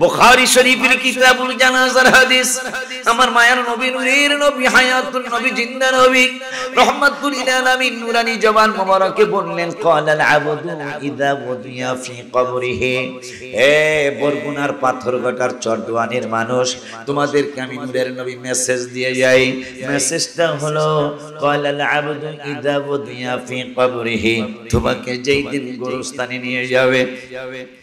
বুখারী শরীফের কিতাবুল জানাজার হাদিস আমার মায়ের নবী নূরের নবী হায়াতুল নবী জিন্দা নবী রাহমাতুল লিল আলামিন নূরানী জবান মোবারকে বললেন ক্বালাল আবদু ইযা ওদিয়া ফি কবরিহি হে বরগুনার পাথরঘাটার চরদুয়ানের মানুষ তোমাদেরকে আমি নূরের নবী মেসেজ দিয়ে যাই মেসেজটা হলো ক্বালাল আবদু ইযা ওদিয়া ফি কবরিহি তোমাকে যেই দিন গোরস্থানে নিয়ে যাবে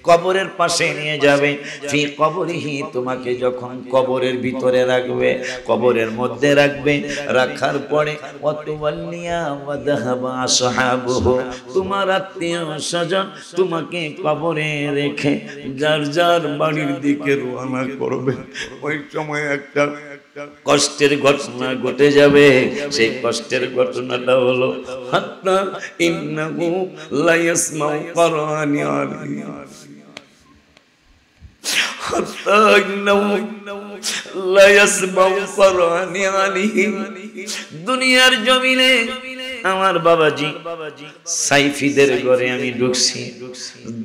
কবরের পাশে নিয়ে যাবে ফি কবরিহি তোমাকে যখন কবরের ভিতরে রাখবে কবরের মধ্যে রাখবে রাখার পরে ওয়াতুওয়াল্লিয়া ওয়া যাহাবা আসহাবুহু তোমার আত্মীয় স্বজন তোমাকে কবরে রেখে যার যার বাড়ির দিকে রওনা করবে ওই সময় একটা কষ্টের ঘটনা ঘটে যাবে সেই কষ্টের ঘটনাটা হলো হাত্তা ইন্নাহু লা ইয়াসমাউ কুরআনি আলী হাত্তা ইন্নাহু লা ইয়াসমাউ কুরআনি আলী দুনিয়ার জমিনে আমার বাবাজি সাইফিদের ঘরে আমি ঢুকছি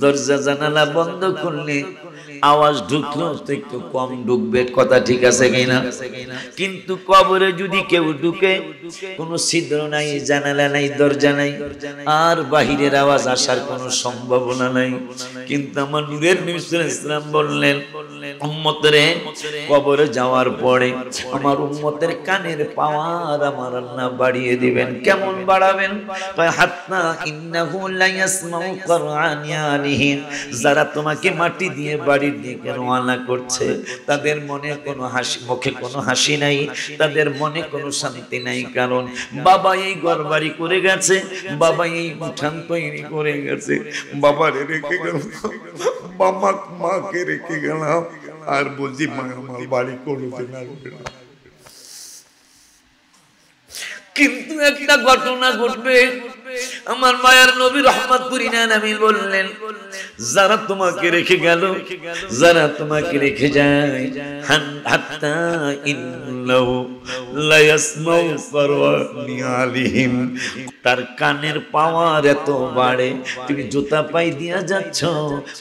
দরজা জানালা বন্ধ করলে আওয়াজ ঢুকলো তো একটু কম ঢুকবে কথা ঠিক আছে কিনা কিন্তু কবরে যদি কেউ ঢুকে কোনো ছিদ্র নাই জানালা নাই দরজা নাই আর বাহিরের আওয়াজ আসার কোনো সম্ভাবনা নাই কিন্তু আমার নূরের নবী সাল্লাল্লাহু আলাইহি ওয়াসাল্লাম বললেন উম্মতরে কবরে যাওয়ার পরে আমার উম্মতের কানের পাওয়ার আমার আল্লাহ বাড়িয়ে দিবেন কেমন বাড়াবেন হাত্তা ইন্নাহু লা ইয়াসমাউ কুরআনি আলিহিম যারা তোমাকে মাটি দিয়ে বাড়ির দিকে রওনা করছে তাদের মনে কোনো হাসি মুখে কোনো হাসি নাই তাদের মনে কোনো শান্তি নাই কারণ বাবা এই ঘরবাড়ি করে গেছে বাবা এই উঠান তৈরি করে গেছে বাবারে রেখে গেল বাবা মাকে রেখে গেলাম আর বলছি মা আমার বাড়ি করতে না কিন্তু একটা ঘটনা ঘটবে আমার মায়ের নবী রাহমাতুল লিল আলামিন বললেন যারা তোমাকে রেখে গেল যারা তোমাকে রেখে যায় হাত্তা ইন্নাহু লা ইয়াসমাউ কুরআনি আলিহিম তার কানের পাওয়ার এত বাড়ে তুমি জুতা পাই দিয়া যাচ্ছ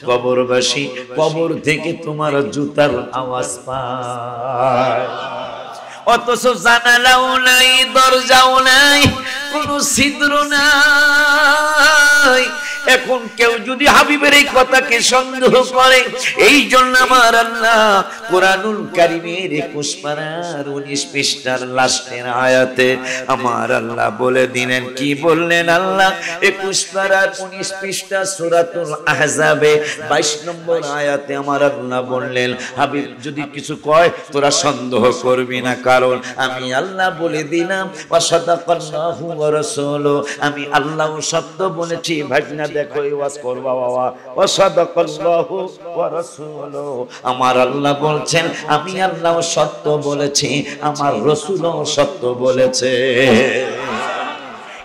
কবরবাসী কবর থেকে তোমার জুতার আওয়াজ পায় অথচ জানালাও নাই দরজাও নাই কোনো ছিদ্র নাই এখন কেউ যদি হাবিবের এই কথাকে সন্দেহ করে এই জন্য আমার আল্লাহ কোরআনুল কারীমের 21 পারার 19 পৃষ্ঠার লাস্টের আয়াতে আমার আল্লাহ বলে দিলেন কি বললেন আল্লাহ 21 পারার 19 পৃষ্ঠা সূরাতুল আহজাবে 22 নম্বর আয়াতে আমার আল্লাহ বললেন হাবিব যদি কিছু কয় তোরা সন্দেহ করবি না কারণ আমি আল্লাহ বলে দিলাম ওয়া সাদাকাল্লাহু ওয়া রাসূলুহু আমি আল্লাহও সত্য বলেছি ভাগনা দেখো এই ওয়াজ করবা বাবা ওয়া সাদাকাল্লাহু ওয়া রাসূলুহু আমার আল্লাহ বলছেন আমি আল্লাহও সত্য বলেছি আমার রাসূলও সত্য বলেছে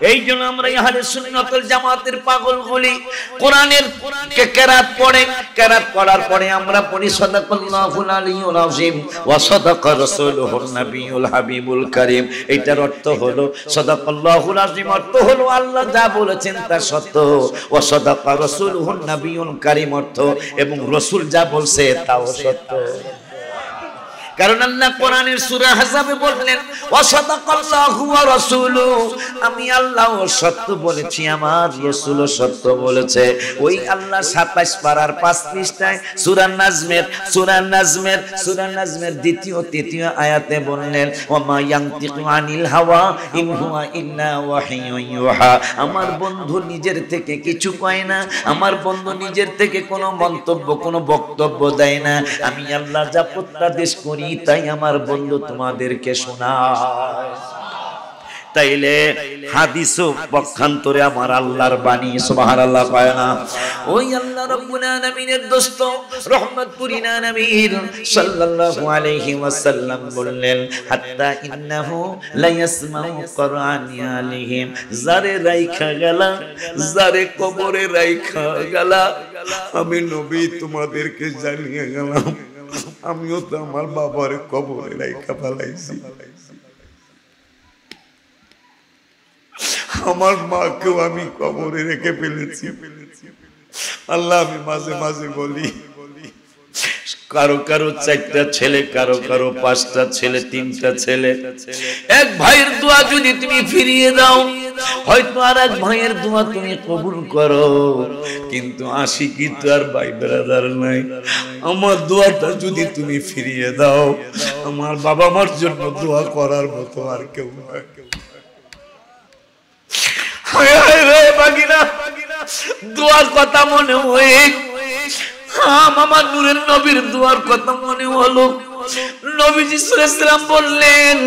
এই জন্য আমরা আহলে সুন্নাত ওয়াল জামাতের পাগল বলি কোরআনের কেরাত পড়ে কেরাত পড়ার পরে আমরা পড়ি সাদাকাল্লাহুল আলিয়্যুল আযীম ওয়া সাদাকা রাসূলুহুন নবিয়ুল হাবিবুল কারীম এটার অর্থ হলো সাদাকাল্লাহুল আযীম অর্থ হলো আল্লাহ যা বলেছেন তা সত্য ওয়া সাদাকা রাসূলুহুন নবিয়ুল কারীম অর্থ এবং রাসূল যা বলছে তাও সত্য কারণ আল্লাহ কোরআনের সূরা আহজাবে বললেন ওয়া সাদাকাল্লাহু ওয়া রাসূলুহু আমি আল্লাহ সত্য বলেছি আমার রাসূলও সত্য বলেছে ওই আল্লাহ 27 পারার 5 পৃষ্ঠায় সূরা নাজমের দ্বিতীয় তৃতীয় আয়াতে বললেন ওয়া মা ইয়ানতিকু আনিল হাওয়া ইন হুয়া ইল্লা ওয়াহিয়ুন ইউহা আমার বন্ধু নিজের থেকে কিছু কয় না আমার বন্ধু নিজের থেকে কোনো মন্তব্য কোনো বক্তব্য দেয় না আমি আল্লাহ যা প্রত্যাদেশ করি তাই আমার বন্ধু তোমাদেরকে শোনায় তাইলে হাদিসও পক্ষান্তরে আমার আল্লাহর বাণী সুবহানাল্লাহ কয় না ওই আল্লাহ রাব্বুল আলামিনের দোস্ত রাহমাতুল লিল আলামিন সাল্লাল্লাহু আলাইহি ওয়াসাল্লাম বললেন হাত্তা ইন্নাহু লা ইয়াসমাউ কুরআনি আলিহিম যারে রাইখা গেলা যারে কবরে রাইখা গেলা আমি নবী তোমাদেরকে জানিয়ে গেলাম আমিও তো আমার বাবার কবরে রাইখা ফেলাইছি আমার মাকেও আমি কবরে রেখে ফেলেছি আল্লাহ আমি মাঝে মাঝে বলি কারো কারো 4টা ছেলে, কারো কারো 5টা ছেলে, 3টা ছেলে। এক ভাইয়ের দোয়া যদি তুমি ফিরিয়ে দাও, হয়তো আর এক ভাইয়ের দোয়া তুমি কবুল করো, কিন্তু আশিকি তো আর ভাই ব্রাদার নাই। আমার দোয়াটা যদি তুমি ফিরিয়ে দাও, আমার বাবা মার জন্য দোয়া করার মতো আর কেউ নাই। দোয়ার কথা মনে হয়, আমার নূরের নবীর দোয়ার কথা মনে হলো। নবীজি সাল্লাল্লাহু আলাইহি ওয়াসাল্লাম বললেন,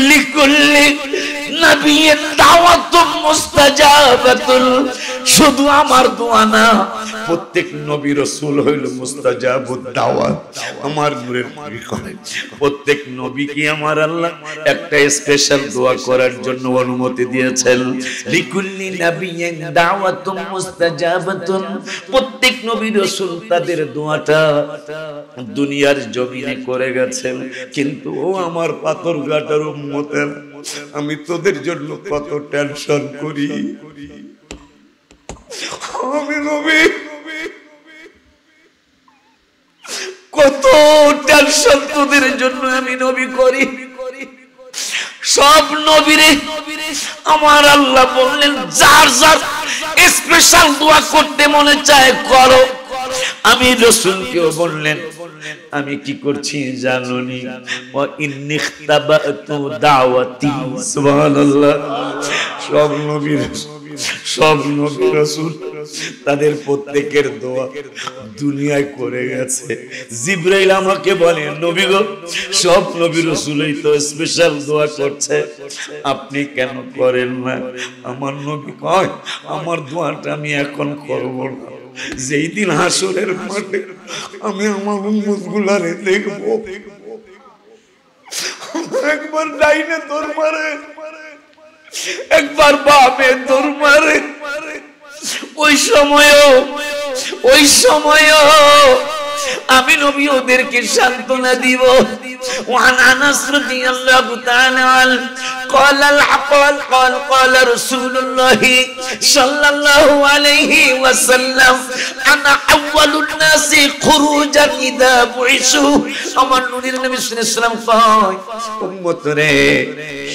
লিকুল্লি নাবিয়্যিন দাওয়াতুন মুস্তাজাবাতুন। শুধু আমার দোয়া না, প্রত্যেক নবী রাসূল হইল মুস্তাজাবুদ দাওয়াত। আমার নূরের নবী করেন, প্রত্যেক নবীকে আমার আল্লাহ একটা স্পেশাল দোয়া করার জন্য অনুমতি দিয়েছেন। লিকুল্লি নাবিয়্যিন দাওয়াতুন মুস্তাজাবাতুন। প্রত্যেক নবী রাসূল তাদের দোয়াটা দুনিয়ার জমিনে করে গেছেন, কিন্তু ও আমার পাথরঘাটার উম্মতের, আমি তোদের জন্য কত টেনশন করি। আমি নবী কত টেনশন তোদের জন্য আমি নবী করি। সব নবীরে আমার আল্লাহ বললেন, যার যার স্পেশাল দোয়া করতে মনে চায় করো। আমি রাসূলকেও বললেন, আমি কি করছি জানোনি? ওয়া ইন্নিখতাবাতু দাওয়াতি। সুবহানাল্লাহ। সব নবী রাসূল তাদের প্রত্যেকের দোয়া দুনিয়ায় করে গেছে। জিবরাইল আমাকে বলে, নবী গো, সব নবী রাসূলই তো স্পেশাল দোয়া করছে, আপনি কেন করেন না? আমার নবী কয়, আমার দোয়াটা আমি এখন করব না, যেই দিন হাসরের মাঠে আমি আমার উম্মতগুলারে দেখব। একবার ডাইনে তোর মারে, একবার বামে তোর মারে, ওই সময়ও আমি নবী ওদেরকে সান্ত্বনা দিব। وعن انس رضي الله تعالى عنه قال رسول الله صلى الله عليه وسلم انا اول الناس خروجا اذا بعثوا। আমার নবীর নবী সাল্লাল্লাহু আলাইহি ওয়াসাল্লাম কয়, উম্মত রে,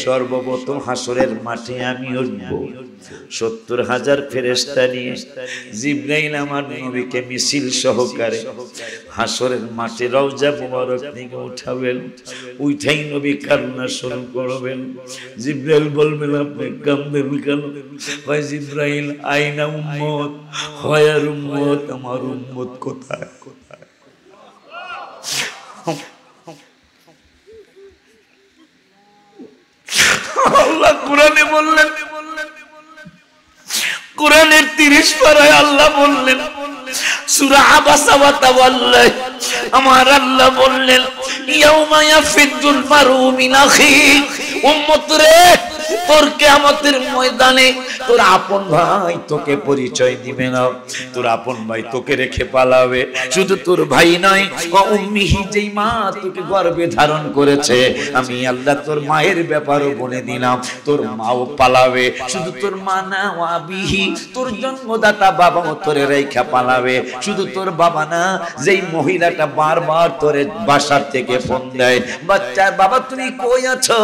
সর্বপ্রথম হাসরের মাঠে আমি উঠব 70,000 ফেরেশতা নিয়ে। জিবরাইল আমার নবীকে মিছিল সহকারে হাসরের মাঠে রওজা মুবারক থেকে উঠাবেন। উঠাই নবী কান্না শুরু করবেন। জিবরাইল বলবেন, আপনি কাঁদবেন কেন? কয়, জিবরাইল, আইনা উম্মত, হয়ার উম্মত, আমার উম্মত কোথায়? আল্লাহ কোরআনে বললেন, কোরআনের 30 পারায় আল্লাহ বললেন, সূরা আবাসা ওয়া তাওয়াল্লা, আমার আল্লাহ বললেন, ইয়াউমা ইয়াফিদুল মারউ মিন আখি। উম্মত রে, তোর কিয়ামতের ময়দানে তোর আপন ভাই তোকে পরিচয় দিবে না, তোর আপন ভাই তোকে রেখে পালাবে। শুধু তোর ভাই নয়, ওয়া উম্মিহি, যেই মা তোকে গর্ভে ধারণ করেছে, আমি আল্লাহ তোর মায়ের ব্যাপারও বলে দিলাম, তোর মাও পালাবে। শুধু তোর মা না, ওয়া আবিহি, তোর জন্মদাতা বাবাও তোরে রেখে পালাবে। শুধু তোর বাবা না, যেই মহিলাটা বারবার তোরে বাসার থেকে ফোন দেয়, বাচ্চার বাবা তুমি কই আছো,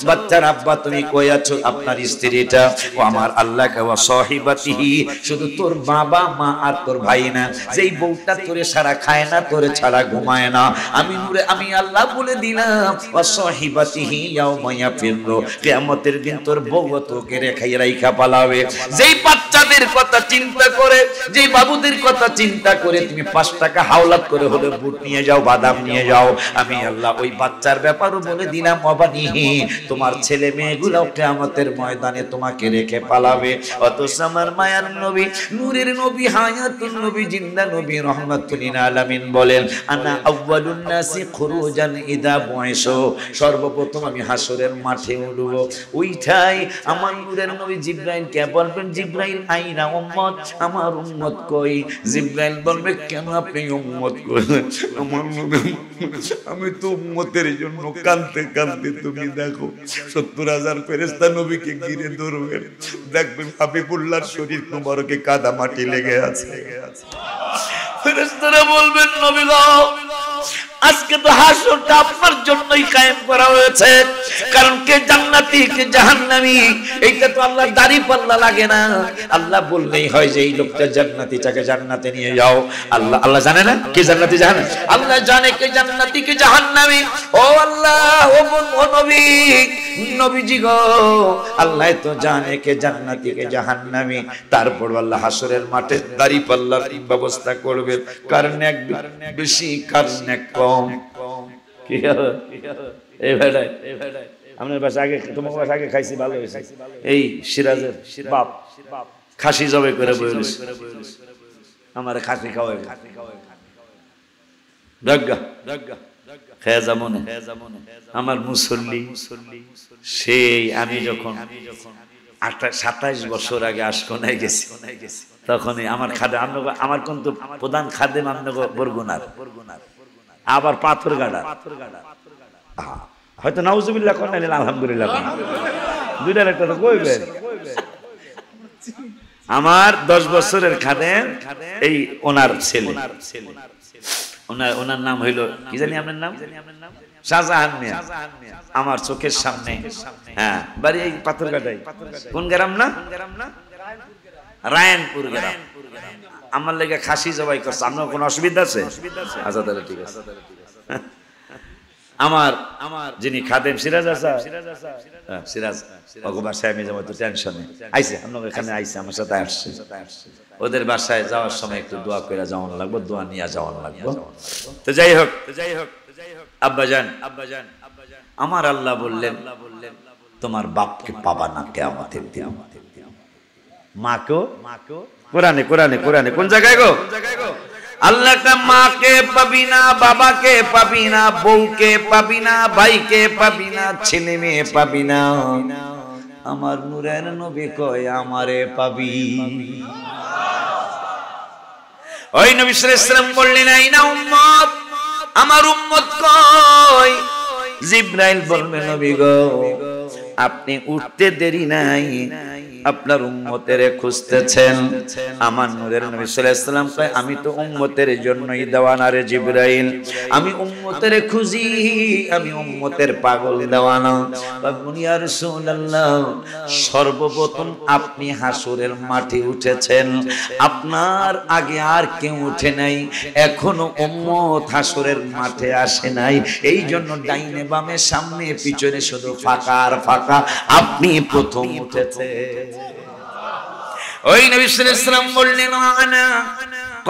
বাচ্চার আব্বা তুমি কই আছো, আপনার স্ত্রীটা, ও আমার আল্লাহকে ওয়া সাহিবাতিহি, শুধু তোর বাবা মা আর তোর ভাই না, যেই বউটা তোরে সারা খায় না, তোরে ছাড়া ঘুমায় না, আমি আল্লাহ বলে দিলাম, ওয়া সাহিবাতিহি ইয়াউমা ইয়াফিরু, কিয়ামতের দিন তোর বউ তোকে রাইখা পালাবে। যেই বাচ্চাদের কথা চিন্তা করে, যেই বাবুদের কথা চিন্তা করে তুমি 5 টাকা হাওলাত করে হলে বুট নিয়ে যাও, বাদাম নিয়ে যাও, আমি আল্লাহ ওই বাচ্চার ব্যাপারও বলে দিলাম, অবানিহি, তোমার ছেলে মেয়েগুলো কিয়ামতের ময়দানে তোমাকে রেখে পালাবে। অথচ আমার মায়ার নবী, নূরের নবী, হায়াতুন নবী, জিন্দা নবী, রাহমাতুল লিল আলামিন বলেন, আনা আউয়ালুন নাসি খুরুজান ইদা বুইসু, সর্বপ্রথম আমি হাসরের মাঠে উঠব। ওইটাই আমার নূরের নবী জিবরাইল কে বলবেন, জিবরাইল আইনা উম্মত, আমার উম্মত কই? জিবরাইল বলবে, কেন আপনি উম্মত কইলেন? আমার নবী, আমি তো উম্মতের জন্য কাঁদতে কাঁদতে, তুমি দেখো 70,000 ফেরেশতা নবীকে ঘিরে ধরবেন, দেখবেন হাবিবুল্লাহর শরীর মোবারকে কাদা মাটি লেগে আছে। ফেরেশতারা বলবেন, নবী গো, হাসরটা আপনার জন্যই কায়েম করা হয়েছে। কারণ কে জান্নাতি কে জাহান্নামী এইটা তো আল্লাহর দাড়িপাল্লা লাগে না। আল্লাহ বললেই হয় যে এই লোকটা জান্নাতি, তাকে জান্নাতে নিয়ে যাও। আল্লাহ জানে না কে জান্নাতি জাহান্নামী? আল্লাহ জানে কে জান্নাতি কে জাহান্নামী। ও আল্লাহ, ও নবী, নবীজি গো, আল্লাহ তো জানে কে জান্নাতি কে জাহান্নামী। তারপর আল্লাহ হাসরের মাঠে দাড়িপাল্লার ব্যবস্থা করবে, কারণ এক বেশি কারণ এক কম। কি এই ভাইটাই আপনার বাসা আগে, তোমার বাসা আগে খাইছি, ভালো হয়েছে। এই সিরাজের বাপ খাসি জবে করে বইল, আমার খাসি খাওয়াই আমার মুসল্লি। সেই আমি যখন 27 বছর আগে আশকোনায় গেছি, তখনই আমার খাদে আমার কিন্তু প্রধান খাদেম আমনগর বরগুনার, আবার পাথর গাড়া, হয়তো নাউজুবিল্লাহ কোন না আলহামদুলিল্লাহ কোন, দুইটার একটা তো কইবেন। আমার 10 বছরের খাদেম এই ওনার ছেলে, ওনার নাম হইল কি জানি, আপনার নাম শাহজাহান মিয়া। আমার চোখের সামনে, হ্যাঁ, বাড়ি এই পাথরঘাটায়। কোন গ্রাম না? রায়নপুর গ্রাম। আমার লেগে খাসি জবাই করছে। আপনার কোনো অসুবিধা আছে? আচ্ছা তাহলে ঠিক আছে। আমার যিনি খাদেম সিরাজ আসা, সিরাজ বাসায় আমি যাবো তো টেনশনে আইসে, আপনার এখানে আইসে, আমার সাথে আসছে। ওদের বাসায় যাওয়ার সময় একটু দোয়া করে যাওয়ান লাগবো, দোয়া নিয়ে যাওয়ান লাগবো। তো যাই হোক, আব্বাজান আমার আল্লাহ বললেন তোমার বাপকে পাবা না কিয়ামতের দিন। মাকেও কোরআনে কোন জায়গায় গো? আল্লাহ কা মাকে পাবি না, বাবাকে পাবি না, বউকে পাবি না, ভাইকে পাবি না, ছেলে মেয়ে পাবি না। আমার নূরের নবী কয় আমারে পাবি। ওই নবী সাল্লাল্লাহু আলাইহি ওয়াসাল্লাম বললেন আইনা উম্মত, আমার উম্মত কই? জিবরাইল বলবে নবী গো আপনি উঠতে দেরি নাই, আপনার উম্মতের খুঁজতেছেন। আমার নূরের নবী সাল্লাল্লাহু আলাইহি ওয়াসাল্লাম কয় আমি তো উম্মতের জন্যই দেওয়ানা রে জিবরাইল, আমি উম্মতের খুঁজি, আমি উম্মতের পাগল দেওয়ানা। ইয়া রাসূলুল্লাহ সর্বপ্রথম আপনি হাসরের মাঠে উঠেছেন, আপনার আগে আর কেউ উঠে নাই, এখনো উম্মত হাসরের মাঠে আসে নাই। এই জন্য ডাইনে বামে সামনে পিছনে শুধু ফাঁকা আর ফাঁকা, আপনি প্রথম উঠেছেন। ওই নবী সাল্লাল্লাহু আলাইহি ওয়াসাল্লাম বললেন আনা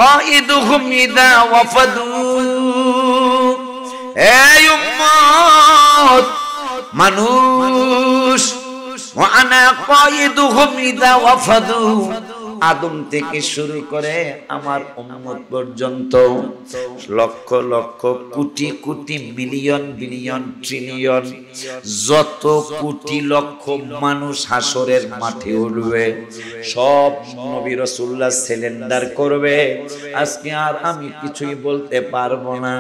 কাইদুহুম ইদা ওয়াফাদু। এই উম্মত মানুষ, ওয়া আনা কাইদুহুম ইদা ওয়াফাদু, আদম থেকে শুরু করে আমার উম্মত পর্যন্ত lakh lakh crore crore million billion trillion যত কোটি লক্ষ মানুষ হাসরের মাঠে উঠবে, সব নবী রাসূলুল্লাহ সিলিন্ডার করবে। আজকে আর আমি কিছুই বলতে পারবো না,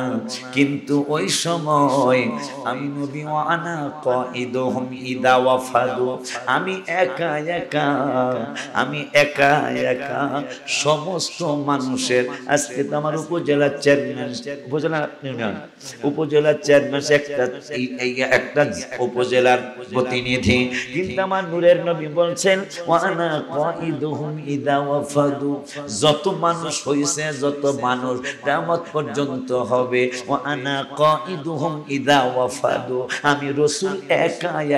কিন্তু ওই সময় আমি নবী ওয়া আনা কাইদুহুম ইদা ওয়াফাদু, আমি একা একা সমস্ত মানুষের। আজকে তো আমার উপজেলার চেয়ারম্যান, উপজেলার চেয়ারম্যান একটা উপজেলার প্রতিনিধি, কিন্তু আমার নূরের নবী বলছেন ওয়ানা কাইদুহুম ইদা ওয়াফাদু, যত মানুষ হইছে, যত মানুষ কিয়ামত পর্যন্ত হবে, ওয়ানা কাইদুহুম ইদা ওয়াফাদু, আমি রাসূল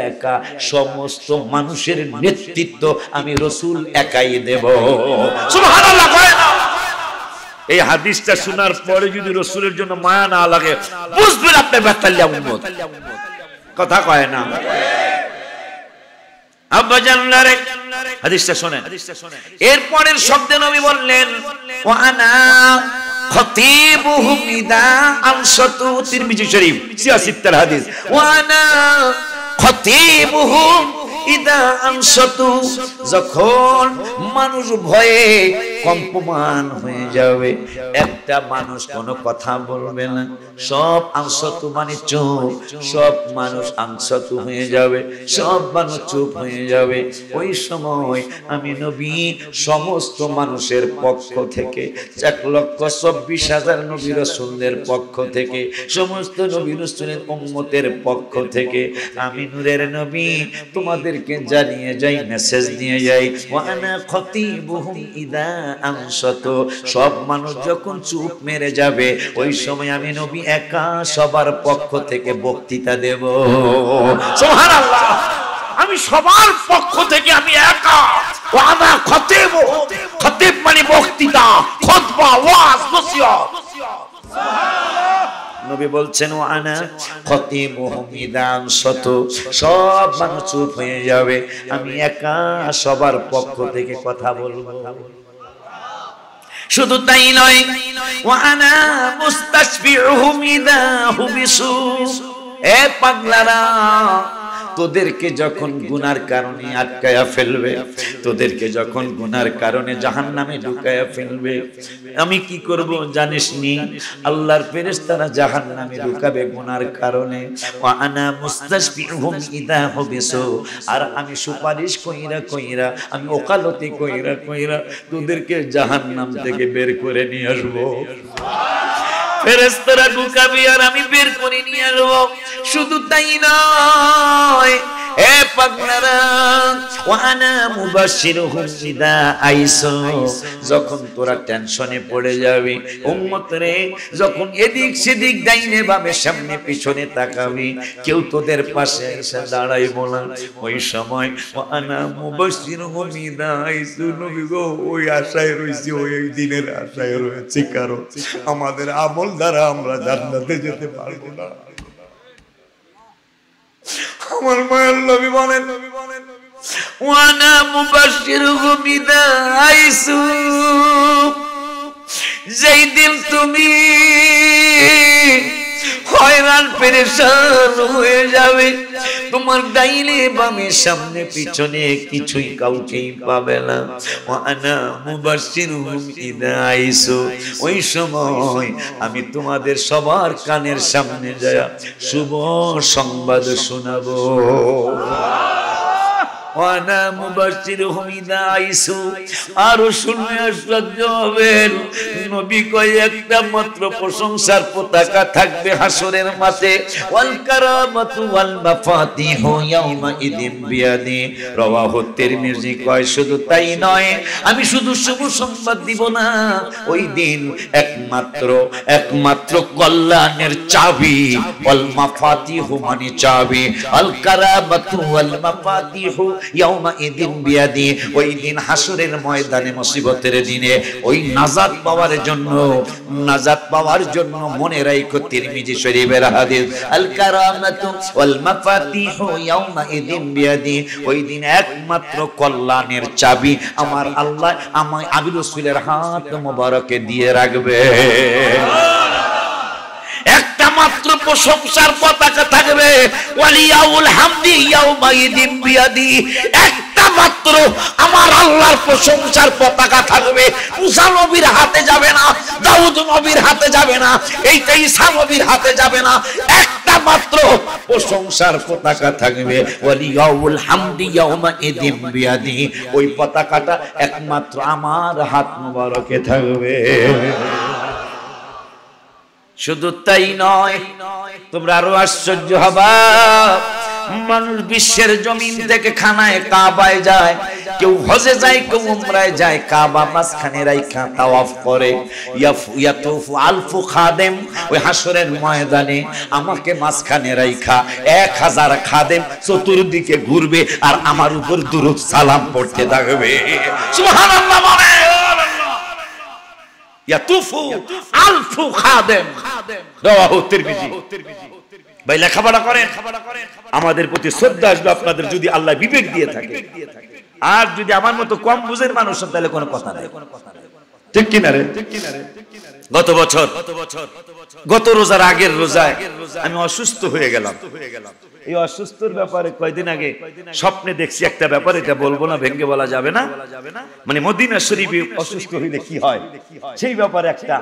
একা সমস্ত মানুষের নেতৃত্ব আমি রাসূল একাই দেব। সুবহানাল্লাহ। এই হাদিসটা শোনার পরে যদি রাসূলের জন্য মায়া না লাগে, বুঝবেন আপনি বেতালিয়া উম্মত। কথা কয় না আব্বা জানলারে, হাদিসটা শুনেন। এরপরের শব্দে নবী বললেন ওয়া আনা খতিবুহুম ইদা আনসাতু, তিরমিজি শরীফ 86 হাদিস। ওয়া আনা খতিবুহুম ইদা আনসাতু, যখন মানুষ ভয়ে কম্পমান হয়ে যাবে, একটা মানুষ কোনো কথা বলবে না, সব আনসতু মানে চুপ, সব মানুষ আনসতু হয়ে যাবে, সব মানুষ চুপ হয়ে যাবে। ওই সময় আমি নবী সমস্ত মানুষের পক্ষ থেকে 1,24,000 নবী রাসূলদের পক্ষ থেকে, সমস্ত নবী রাসূলের উম্মতের পক্ষ থেকে আমি নূরের নবী তোমাদেরকে জানিয়ে যাই, মেসেজ দিয়ে যাই, ওয়া আনা খতিবুহুম ইদা আনসাতু, সব মানুষ যখন চুপ মেরে যাবে ওই সময় আমি নবী একা সবার পক্ষ থেকে বক্তৃতা দেব। সুবহানাল্লাহ, আমি সবার পক্ষ থেকে আমি একা, ওয়া আনা খতিবুহুম, খতিব মানে বক্তৃতা, খুতবা, ওয়াজ, নসিহত। নবী বলছেন ওয়া আনা খতিবুহুম ইদা আনসাতু, সব মানুষ চুপ হয়ে যাবে, আমি একা সবার পক্ষ থেকে কথা বলবো। শুধু তাই নয়, ওয়া আনা মুস্তাশফিউহুম ইদা হুবিসু, এ পাগলারা, তোদেরকে যখন গুনার কারণে আটকায়া ফেলবে, তোদেরকে যখন গুনার কারণে জাহান্নামে ঢুকায়া ফেলবে, আমি কি করব জানিস নি? আল্লাহর ফেরেশতারা জাহান্নামে ঢুকাবে গুনার কারণে। ওয়া আনা মুস্তাশফিউহুম ইদা হুবিসু, আর আমি সুপারিশ কইরা কইরা, আমি ওকালতি কইরা কইরা তোদেরকে জাহান্নাম থেকে বের করে নিয়ে আসবো। ফেরেশতারা ঢুকাবে আর আমি বের করে নিয়ে আসবো। শুধু তাই নয়, এ পাগলারা, ওয়া আনা মুবাশশিরুহুম ইদা আইসু, যখন তোরা টেনশনে পড়ে যাবি, উম্মত রে, যখন এদিক সেদিক ডাইনে বামে সামনে পিছনে তাকাবি, কেউ তোদের পাশে এসে দাঁড়াইবো না, ওই সময় ওয়া আনা মুবাশশিরুহুম ইদা আইসু, নবী গো ওই আশায় রইছি, ওই দিনের আশায় রয়েছে, কারণ আমাদের আমল দ্বারা আমরা জান্নাতে যেতে পারবো না। আমার মায়ের নবী বলেন, ওয়া আনা মুবাশশিরুহুম ইদা আইসু, যেই দিন তুমি হয়রান পেরেশান হয়ে যাবে, তোমার ডাইনে বামে সামনে পিছনে কিছুই কাউকেই পাবে না, ওয়া আনা মুবাশশিরুহুম ইদা আইসু, ওই সময় আমি তোমাদের সবার কানের সামনে যায় শুভ সংবাদ শোনাবো। ওয়ানা মুবাশশিরুহুম ইদা আইসু, আরো শুনে আশ্চর্য হবেন, নবী কয় একটা মাত্র প্রশংসার পতাকা থাকবে হাসরের মাঠে, ওয়াল কারামাতু ওয়াল মাফাতিহু ইয়াউমা ইদিন বিয়াদি, রাওয়াহু তিরমিজি। কয় শুধু তাই নয়, আমি শুধু শুভ সংবাদ দিব না, ওই দিন একমাত্র কল্যাণের চাবি, ওয়াল মাফাতিহু মানে চাবি, আল কারামাতু ওয়াল মাফাতিহু ইয়াউমা ইদিন বিয়াদি, ওই দিন হাসরের ময়দানে মুসিবতের দিনে ওই নাজাত পাওয়ার জন্য মনে রাখো তিরমিজি শরীফের হাদিস, আল কারামাতু ওয়াল মাফাতিহু ইয়াউমা ইদিন বিয়াদি, ওই দিন একমাত্র কল্যাণের চাবি আমার আল্লাহ আমায় আমি রাসূলের হাত মোবারকে দিয়ে রাখবে। একটা মাত্র প্রশংসার পতাকা থাকবে, ওয়ালিয়াউল হামদি ইয়াউমা ইদিন বিয়াদি, একটা মাত্র আমার আল্লাহর প্রশংসার পতাকা থাকবে। মুসা নবীর হাতে যাবে না, দাউদ নবীর হাতে যাবে না, এইটা ঈসা নবীর হাতে যাবে না, একটা মাত্র প্রশংসার পতাকা থাকবে, ওয়ালিয়াউল হামদি ইয়াউমা ইদিন বিয়াদি, ওই পতাকাটা একমাত্র আমার হাত মোবারকে থাকবে। শুধু তাই নয়, তোমরা আরো আশ্চর্য হবা, মানুষ বিশ্বের জমিন থেকে খানায় কাবায় যায়, কেউ হজে যায়, কেউ উমরায় যায়, কাবা মাঝখানে রাইখা তাওয়াফ করে, ইয়াতুফু আলফু খাদেম, ওই হাসরের ময়দানে আমাকে মাঝখানে রাইখা 1000 খাদেম চতুর্দিকে ঘুরবে আর আমার উপর দুরূদ সালাম পড়তে থাকবে। সুবহানাল্লাহ বলে, ইয়াতুফু আলফু খাদেম, রাওয়াহু তিরমিজি। ভাই লেখাপড়া করেন, আমাদের প্রতি শ্রদ্ধা আসবে আপনাদের যদি আল্লাহ বিবেক দিয়ে থাকে, আর যদি আমার মতো কম বুঝের মানুষ তাহলে কোনো কথা নাই, ঠিক কিনা রে? গত রোজার আগের রোজায় আমি অসুস্থ হয়ে গেলাম, এই অসুস্থর ব্যাপারে কয়দিন আগে স্বপ্নে দেখছি একটা ব্যাপার, এটা বলবো না, ভেঙ্গে বলা যাবে না, মানে মদিনা শরীফে অসুস্থ হইলে কি হয় সেই ব্যাপারে একটা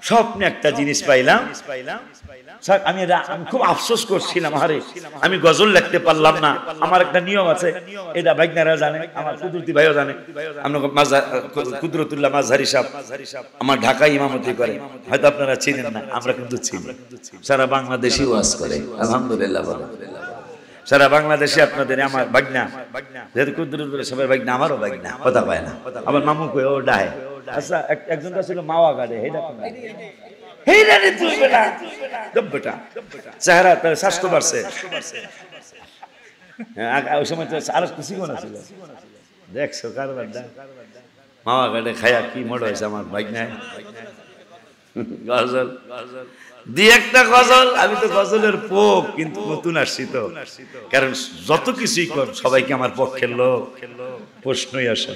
স্বপ্নে একটা জিনিস পাইলাম। আমি খুব আফসোস করছিলাম, আরে আমি গজল লিখতে পারলাম না। আমার একটা নিয়ম আছে, এটা ভাইগনারা জানে, আমার কুদরতি ভাইও জানে, আমরা কুদরতুল্লাহ মাযহারি সাহেব আমার ঢাকায় ইমামতি করে, হয়তো আপনারা চিনেন না, আমরা কিন্তু চিনি। সারা বাংলাদেশি ওয়াজ করে, আলহামদুলিল্লাহ, সারা বাংলাদেশে আপনাদের আমার ভাগনা, যেহেতু কুদরতুল্লাহ সাহেবের ভাগনা, আমারও ভাগনা, কথা পায় না, আবার মামু কই ও ডাহে। আচ্ছা, একজনটা ছিল মাওয়া গাড়ে, হেডা চেহারা তার স্বাস্থ্য বাড়ছে, ওই সময় আর খুশি কোন ছিল, দেখছো কারবার মাওয়া গাড়ে খায়া কি মোড় হয়েছে আমার বাইক নাই। গজল দিয়ে একটা গজল, আমি তো গজলের পোক, কিন্তু নতুন আসছি তো, কারণ যত কিছুই কর সবাইকে আমার পক্ষের লোক, প্রশ্নই আসে।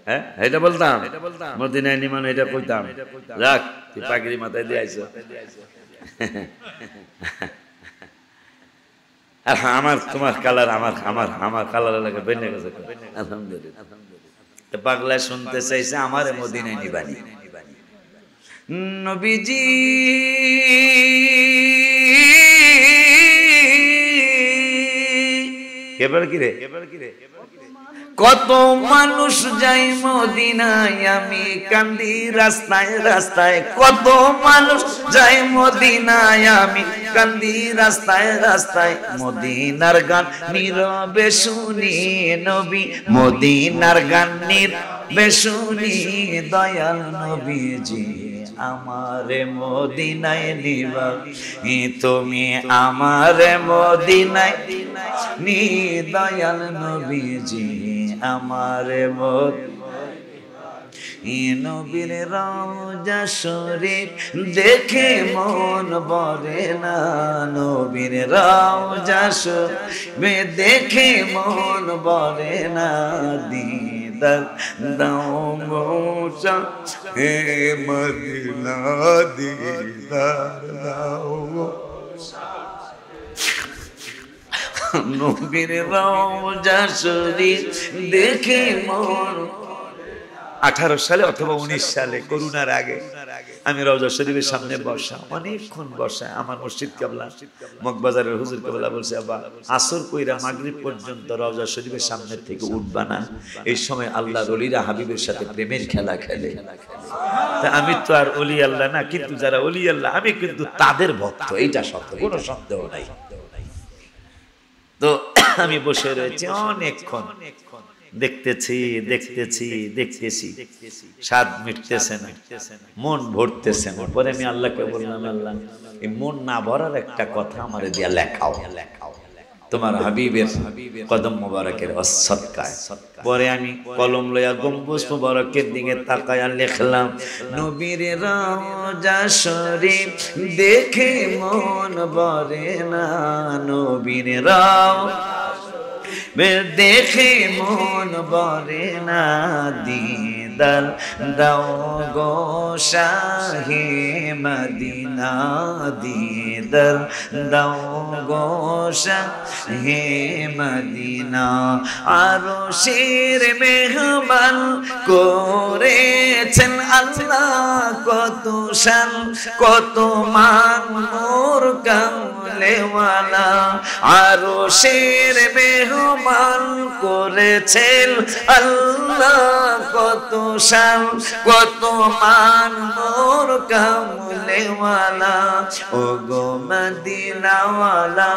হ্যাঁ এটা বলতাম, মদিনায় নিমান এটা কইতাম, রাখ তুই পাগড়ি মাথায় দিয়ে আইছো। আর আমার তোমার কালার আমার আমার আমার কালার লাগে বেনে গেছে, আলহামদুলিল্লাহ। পাগলায় শুনতে চাইছে আমারে মদিনায় নিবানি। নবীজি এবার কি রে, কত মানুষ যাই মদিনায়, আমি কান্দি রাস্তায় রাস্তায়, কত মানুষ যাই মদিনায়, আমি কান্দি রাস্তায় রাস্তায়, মদিনার গান নীরবে শুনি নবী, মদিনার গান নীরবে শুনি, দয়াল নবীজি আমারে মদিনায় নিবা, তুমি আমারে মদিনায় নি, দয়াল নবীজি আমারে নবীর রওজা শরীফ দেখে মন ভরে না, নবীর রওজা শরীফ দেখে মন ভরে না, দিদার দাও মোচা হে মদিনা, দিদার দাও নবীর রওজা শরীফ দেখে মন। 18 সালে অথবা 19 সালে করোনার আগে আমি রওজা শরীফের সামনে বসা, অনেকক্ষণ বসা। আমার মসজিদ কেবলা মগবাজারের হুজুর কেবলা বলছে, আবা আসর কইরা মাগরিব পর্যন্ত রওজা শরীফের সামনে থেকে উঠবা না, এই সময় আল্লাহর ওলিরা হাবিবের সাথে প্রেমের খেলা খেলে। তা আমি তো আর ওলি আল্লাহ না, কিন্তু যারা ওলি আল্লাহ আমি কিন্তু তাদের ভক্ত, এইটা সত্য, কোনো সন্দেহ নাই। তো আমি বসে রয়েছি অনেকক্ষণ, দেখতেছি দেখতেছি দেখতেছি, স্বাদ মিটতেছে না, মন ভরতেছে না। পরে আমি আল্লাহকে বললাম, আল্লাহ এই মন না ভরার একটা কথা আমারে দিয়া লেখাও, তোমার হাবিবের কদম মোবারকের সদকায়। পরে আমি কলম লইয়া গম্বুজ মোবারকের দিকে তাকায়া লিখলাম, নবীর রওজা শরীফ দেখে মন ভরে না, নবীর রওজা দেখে মন ভরে না, দিদার দাও গো শাহে মদিনা, দিদার দাও গো শাহে মদিনা, আরশের মেহমান করেছেন আল্লাহ, কত শান কত মান মোর কামলেওয়ালা, আরশের মেহমান করেছেন আল্লাহ, কত শান কত মান মোর কামলেওয়ালা, ও গো মদিনাওয়ালা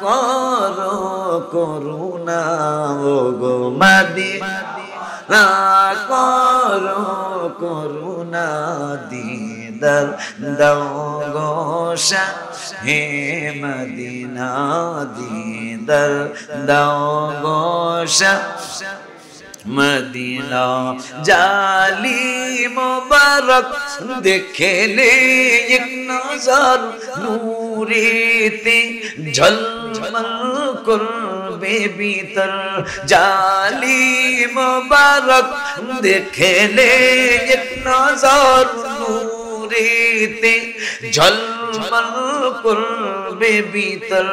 করো করুণা, ও গো মদিনা করো করুণা, দিদার দাও গো শাহে মদিনা, দিদার দাও গো শাহে মদিনা, জালি মুবারক দেখলে এক নজর, নূরেতে ঝলমল করবে করবে ভিতর জালি মোবারক দেখলে এক নজর নূরেতে ঝলমল করবে ভিতর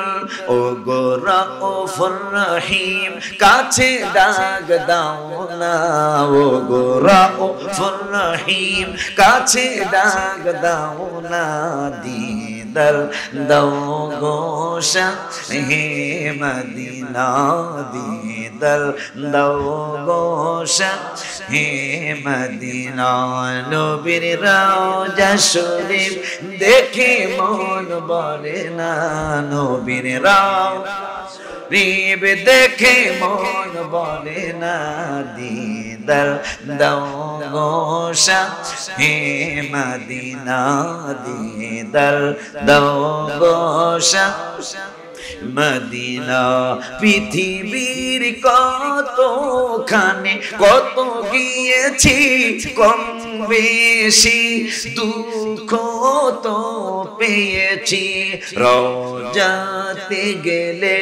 ও গো রাউফুর রহিম কাছে ডাক দাও না ও গো রাউফুর রহিম কাছে ডাক দাও না দিদার দাও গো শাহে মদিনা দিদার দাও গো শাহে মদিনা নবীর রওজা শরীফ দেখে মন বলে না নবীর রওজা শরীফ দেখে মন বলে না দিদার দাও গো শাহে মদিনা দিদার দাও গো শাহে মদিনা পৃথিবীর কতখানে কত গিয়েছি কম বেশি দুঃখ তো পেয়েছি রওজাতে গেলে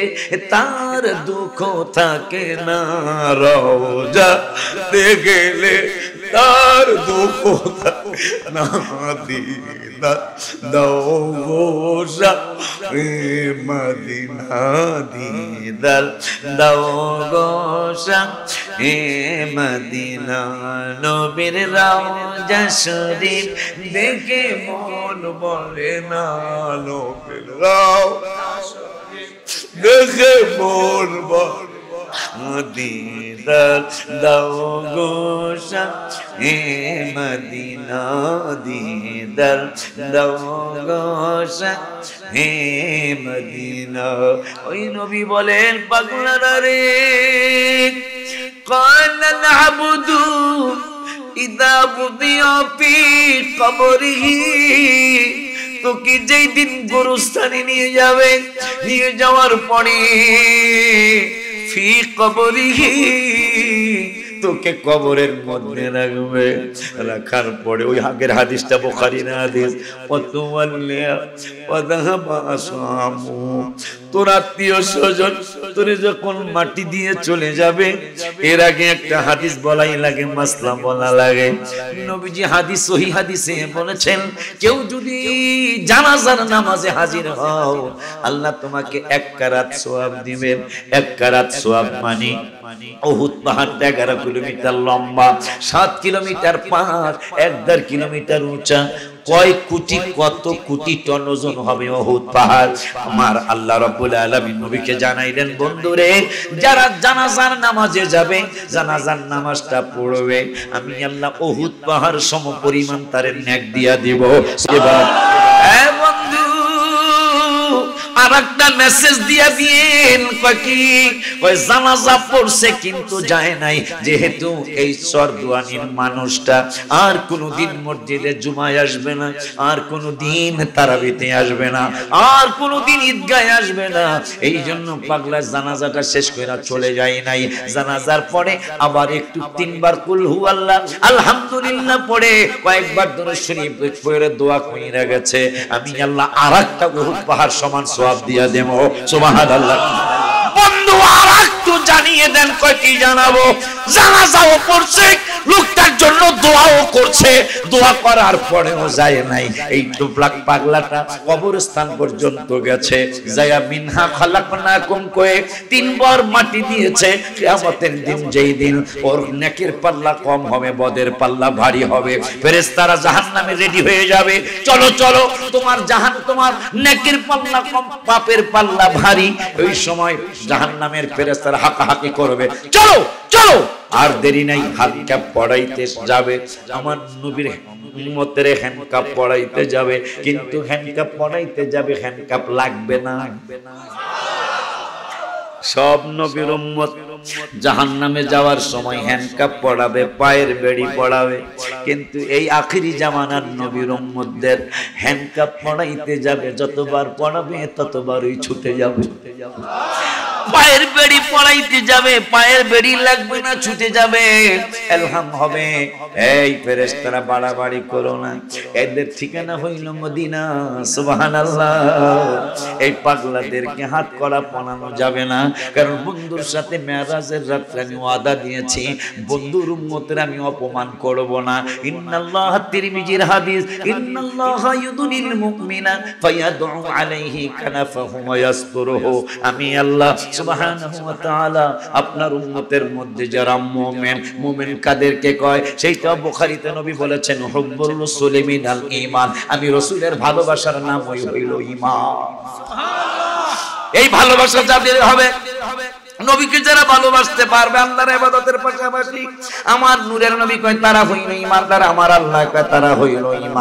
তার দুঃখ থাকে না রওজাতে গেলে তার দুঃখ থাকে না দিদার দাও গো শাহে মদিনা দিদার দাও গো শাহে মদিনা নবীর রওজা শরীফ দেখে মন বলে না নবীর রওজা শরীফ দেখে মন বলে দিদার দাও গো শাহে মদিনা দিদার দাও গো শাহে মদিনা ওই নবী বলেন পাগলারা রে কানা নাবুদু ইদা বুদিয়া ফি কবরিহি তোকে যেই দিন গোরস্থানে নিয়ে যাবে নিয়ে যাওয়ার পরে ফি কবরিহি তোকে কবরের মধ্যে রাখবে রাখার পরে ওই আগের হাদিসটা বুখারীর হাদিস ওয়াতুওয়াল্লিয়া ওয়াযাহাবা আসহাবু তোর আত্মীয় স্বজন তোরে যখন মাটি দিয়ে চলে যাবে এর আগে একটা হাদিস বলাই লাগে মাসলা বলা লাগে নবীজি হাদিস সহিহ হাদিসে বলেছেন কেউ যদি জানাজার নামাজে হাজির হও আল্লাহ তোমাকে 1 কারাত সওয়াব দিবেন 1 কারাত সওয়াব মানে উহুদ পাহাড় 11 কিলোমিটার লম্বা 7 কিলোমিটার পাহাড় 1.5 কিলোমিটার উঁচা কয় কোটি কত কোটি টন ওজন হবে উহুদ পাহাড় আমার আল্লাহ রাব্বুল আলামিন নবীকে জানাইলেন বন্ধুরে যারা জানাজার নামাজে যাবে জানাজার নামাজটা পড়বে আমি আল্লাহ উহুদ পাহাড় সমপরিমাণ তার নেক দিয়া দেব এবার এ বন্ধু আরেকটা মেসেজ দিয়া দিয়েন কয় জানাজা পড়ছে কিন্তু যায় নাই যেহেতু এই সরদুয়ানির মানুষটা আর কোনোদিন মসজিদে জুমায় আসবে না আর কোনোদিন তারাবিতে আসবে না আর কোনোদিন ঈদগাহে আসবে না এই জন্য পাগলা জানাজাটা শেষ কইরা চলে যায় নাই জানাজার পরে আবার একটু 3 বার কুল হু আল্লাহ আলহামদুলিল্লাহ পড়ে কয়েকবার দরুদ শরীফ পড়ে দোয়া কইরা গেছে আমি আল্লাহ আরেকটা উহুদ পাহাড় সমান সওয়াব দিয়া দেব সুবহানাল্লাহ বন্ধু আরেকটু জানিয়ে দেন কয় কি জানাবো জানাজাও পড়ছে লোকটার জন্য দোয়াও করছে দোয়া করার পরেও যায় নাই এই টুপলাক পাগলাটা কবরস্থান পর্যন্ত গেছে যায়া মিনহা খালাকনাকুম কয়ে 3 বার মাটি দিয়েছে কিয়ামতের দিন যেই দিন ওর নেকির পাল্লা কম হবে বদের পাল্লা ভারী হবে ফেরেশতারা জাহান্নামে রেডি হয়ে যাবে চলো চলো তোমার তোমার নেকির পাল্লা কম পাপের পাল্লা ভারী ওই সময় জাহান্নামের ফেরেশতারা হাঁকাহাঁকি করবে চলো চলো আর দেরি নাই হ্যান্ডকাপ পড়াইতে যাবে আমার নবীর উম্মতের হ্যান্ডকাপ পড়াইতে যাবে কিন্তু হ্যান্ডকাপ পড়াইতে যাবে হ্যান্ডকাপ লাগবে না সব নবীর উম্মত জাহান্নামে যাওয়ার সময় হ্যান্ডকাপ পড়াবে পায়ের বেড়ি পড়াবে কিন্তু এই আখিরি জামানার নবীর উম্মতদের হ্যান্ডকাপ পড়াইতে যাবে যতবার পড়াবে ততবারই ছুটে যাবে পায়ের বেড়ি পড়াইতে যাবে, পায়ের বেড়ি লাগবে না, ছুটে যাবে, ইলহাম হবে। এই ফেরেশতারা বাড়াবাড়ি করো না, এদের ঠিকানা হইল মদিনা। সুবহানাল্লাহ। এই পাগলাদেরকে হাত করা পনানো যাবে না, কারণ বন্ধুর সাথে মেরাজের রাতে আমি ওয়াদা দিয়েছি, বন্ধুর উম্মতের আমি অপমান করব না। ইন্নাল্লাহ, তিরমিজির হাদিস, ইন্নাল্লাহ ইউদুনিল মুমিনা ফায়াদউ আলাইহি কানাফাহু ওয়া ইয়াসতুরুহু। আমি আল্লাহ সুবহানাহু ওয়া তাআলা আপনার উম্মতের মধ্যে যারা মুমিন, মুমিন কাদেরকে কয় সেইটা বুখারীতে নবী বলেছেন, হুব্বুর রাসূলি মিনাল ঈমান। আমি রাসূলের ভালোবাসার নাম হইল ঈমান। সুবহানাল্লাহ। এই ভালোবাসা যাদের হবে, নবীকে যারা ভালোবাসতে পারবে আল্লাহর ইবাদতের পাশাপাশি, আমার নূরের নবী কয় তারা হইল ঈমানদার, আমার আল্লাহ কয় তারা হইল ঈমান।